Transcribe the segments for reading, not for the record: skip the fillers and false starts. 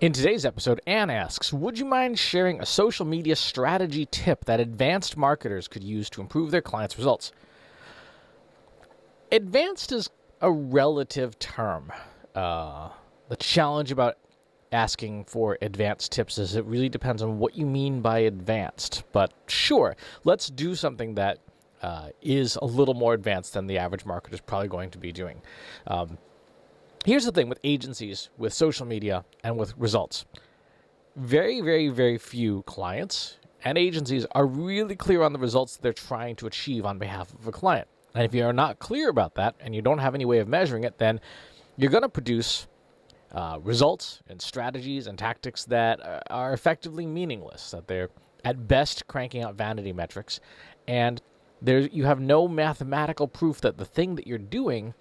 In today's episode, Anne asks, would you mind sharing a social media strategy tip that advanced marketers could use to improve their clients' results? Advanced is a relative term. The challenge about asking for advanced tips is it really depends on what you mean by advanced. But sure, let's do something that is a little more advanced than the average marketer is probably going to be doing. Here's the thing with agencies, with social media, and with results. Very, very, very few clients and agencies are really clear on the results that they're trying to achieve on behalf of a client. And if you are not clear about that and you don't have any way of measuring it, then you're going to produce results and strategies and tactics that are effectively meaningless, that they're at best cranking out vanity metrics. And you have no mathematical proof that the thing that you're doing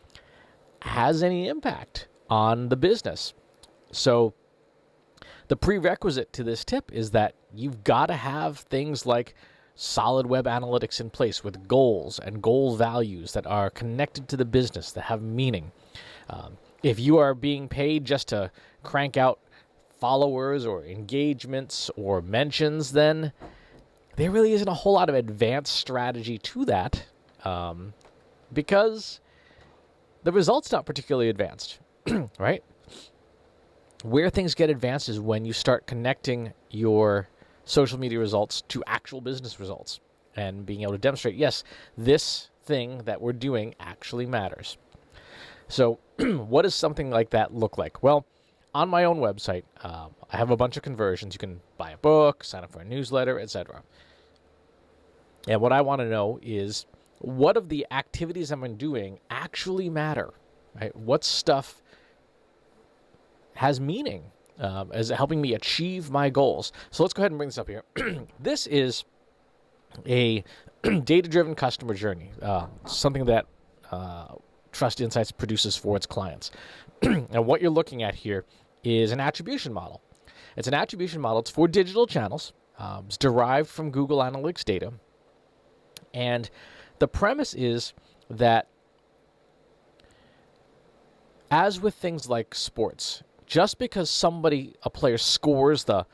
has any impact on the business. So the prerequisite to this tip is that you've got to have things like solid web analytics in place with goals and goal values that are connected to the business, that have meaning. If you are being paid just to crank out followers or engagements or mentions, then there really isn't a whole lot of advanced strategy to that, because the result's not particularly advanced, right? Where things get advanced is when you start connecting your social media results to actual business results and being able to demonstrate, yes, this thing that we're doing actually matters. So what does something like that look like? Well, on my own website, I have a bunch of conversions. You can buy a book, sign up for a newsletter, etc. And what I want to know is, what of the activities I'm doing actually matter? Right? What stuff has meaning as helping me achieve my goals? So let's go ahead and bring this up here. This is a data-driven customer journey, something that Trust Insights produces for its clients. And what you're looking at here is an attribution model. It's an attribution model. It's for digital channels. It's derived from Google Analytics data. And the premise is that, as with things like sports, just because a player scores the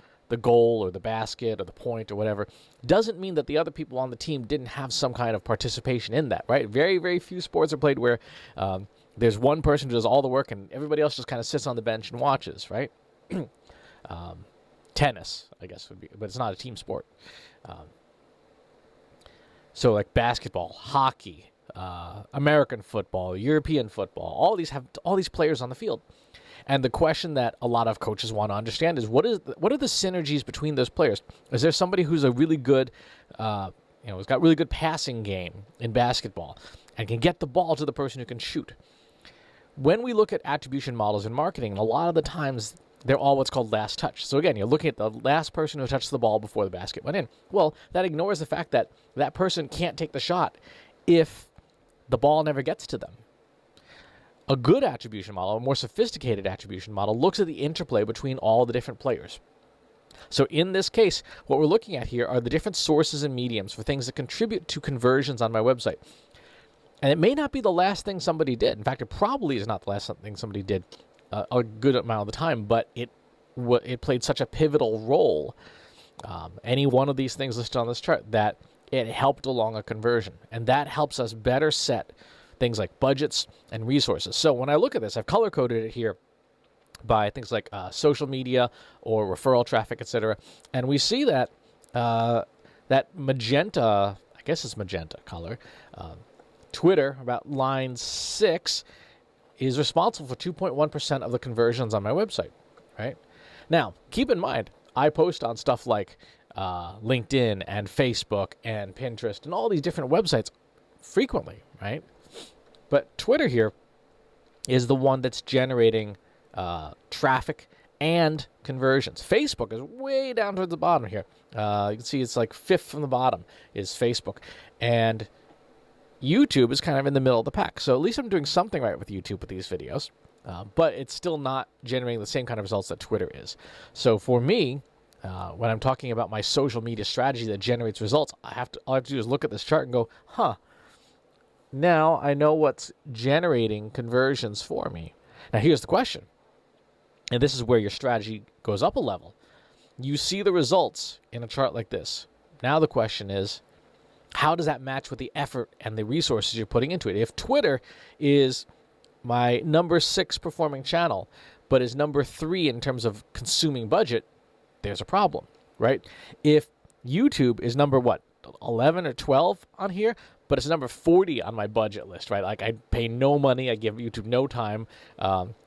goal or the basket or the point or whatever, doesn't mean that the other people on the team didn't have some kind of participation in that, right? Very, very few sports are played where there's one person who does all the work and everybody else just kind of sits on the bench and watches, right? Tennis, I guess, would be, but it's not a team sport. So like basketball, hockey, American football, European football, all these have all these players on the field. And the question that a lot of coaches want to understand is, what are the synergies between those players? Is there somebody who's a really good, has got really good passing game in basketball and can get the ball to the person who can shoot? When we look at attribution models in marketing, a lot of the times they're all what's called last touch. So again, you're looking at the last person who touched the ball before the basket went in. Well, that ignores the fact that that person can't take the shot if the ball never gets to them. A good attribution model, a more sophisticated attribution model, looks at the interplay between all the different players. So in this case, what we're looking at here are the different sources and mediums for things that contribute to conversions on my website. And it may not be the last thing somebody did. In fact, it probably is not the last thing somebody did a good amount of the time, but it played such a pivotal role, any one of these things listed on this chart, that it helped along a conversion. And that helps us better set things like budgets and resources. So when I look at this, I've color-coded it here by things like social media or referral traffic, etc. And we see that that magenta, I guess it's magenta color, Twitter, about line 6, is responsible for 2.1% of the conversions on my website, right? Now, keep in mind, I post on stuff like LinkedIn and Facebook and Pinterest and all these different websites frequently, right? But Twitter here is the one that's generating traffic and conversions. Facebook is way down towards the bottom here. You can see it's like 5th from the bottom is Facebook. And YouTube is kind of in the middle of the pack. So at least I'm doing something right with YouTube with these videos. But it's still not generating the same kind of results that Twitter is. So for me, when I'm talking about my social media strategy that generates results, all I have to do is look at this chart and go, now I know what's generating conversions for me. Now here's the question. and this is where your strategy goes up a level. You see the results in a chart like this. Now the question is, how does that match with the effort and the resources you're putting into it? If Twitter is my number 6 performing channel, but is number 3 in terms of consuming budget, there's a problem, right? If YouTube is number 11 or 12 on here, but it's number 40 on my budget list, right? Like I pay no money, I give YouTube no time,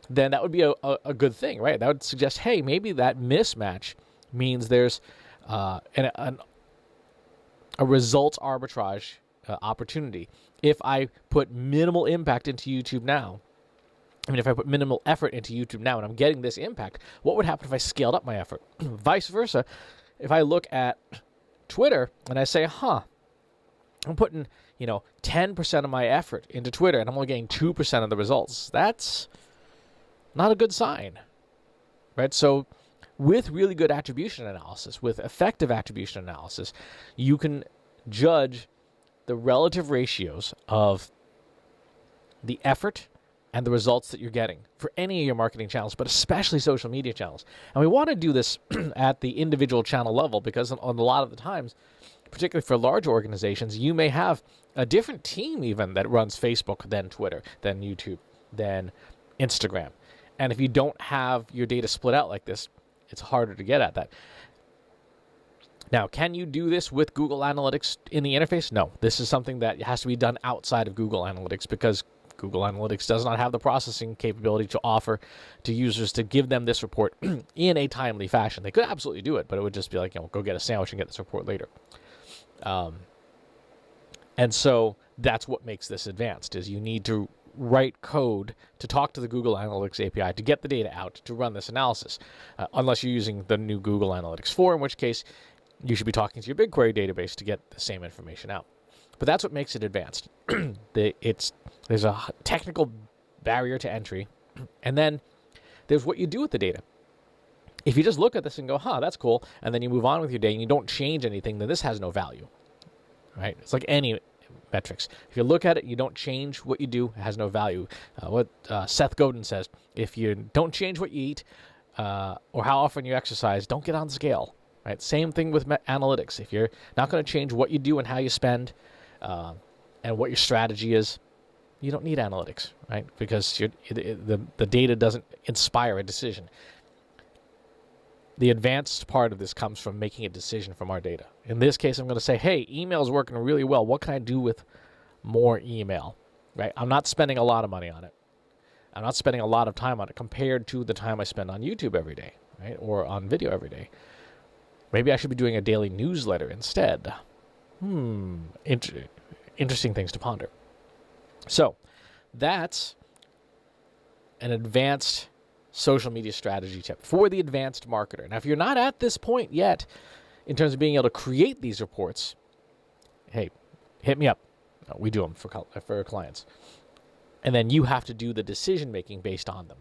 then that would be a good thing, right? That would suggest, hey, maybe that mismatch means there's a results arbitrage opportunity. If I put minimal impact into YouTube now, if I put minimal effort into YouTube now and I'm getting this impact, what would happen if I scaled up my effort? Vice versa, if I look at Twitter and I say, I'm putting, 10% of my effort into Twitter and I'm only getting 2% of the results. That's not a good sign, right? So with really good attribution analysis, with effective attribution analysis, you can judge the relative ratios of the effort and the results that you're getting for any of your marketing channels, but especially social media channels. And we want to do this at the individual channel level because on a lot of the times, particularly for large organizations, you may have a different team even that runs Facebook than Twitter, than YouTube, than Instagram. And if you don't have your data split out like this, it's harder to get at that. Now, can you do this with Google Analytics in the interface? No. This is something that has to be done outside of Google Analytics because Google Analytics does not have the processing capability to offer to users to give them this report in a timely fashion. They could absolutely do it, but it would just be like, go get a sandwich and get this report later. And so that's what makes this advanced, is you need to write code to talk to the Google Analytics API to get the data out to run this analysis, unless you're using the new Google Analytics 4, in which case you should be talking to your BigQuery database to get the same information out. But that's what makes it advanced. There's a technical barrier to entry, and then there's what you do with the data. If you just look at this and go, that's cool, and then you move on with your day and you don't change anything, then this has no value, right? It's like any metrics. If you look at it, you don't change what you do, it has no value. What Seth Godin says, if you don't change what you eat or how often you exercise, don't get on the scale, right? Same thing with analytics. If you're not going to change what you do and how you spend and what your strategy is, you don't need analytics, right? Because the data doesn't inspire a decision. The advanced part of this comes from making a decision from our data. In this case, I'm going to say, hey, email is working really well. What can I do with more email, right? I'm not spending a lot of money on it. I'm not spending a lot of time on it compared to the time I spend on YouTube every day, right? Or on video every day. Maybe I should be doing a daily newsletter instead. Interesting things to ponder. So that's an advanced social media strategy tip for the advanced marketer. Now, if you're not at this point yet in terms of being able to create these reports, hey, hit me up. We do them for our clients. And then you have to do the decision-making based on them.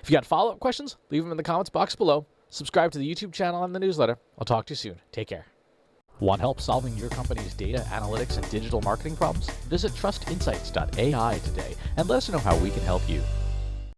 If you got follow-up questions, leave them in the comments box below. Subscribe to the YouTube channel and the newsletter. I'll talk to you soon. Take care. Want help solving your company's data, analytics, and digital marketing problems? Visit trustinsights.ai today and let us know how we can help you.